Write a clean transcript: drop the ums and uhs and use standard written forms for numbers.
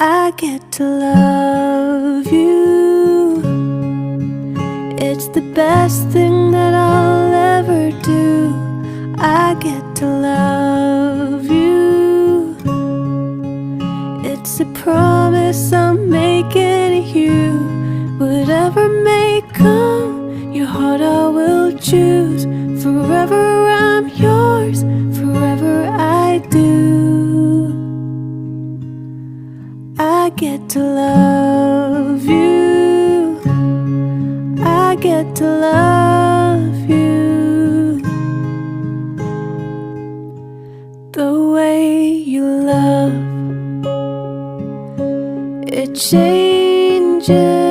I get to love you. It's the best thing that I'll ever do. I get to love you. It's a promise I'm making you. Whatever may come, your heart I will choose. Forever I'm yours, forever I do. I get to love you. I get to love you. The way you love, it changes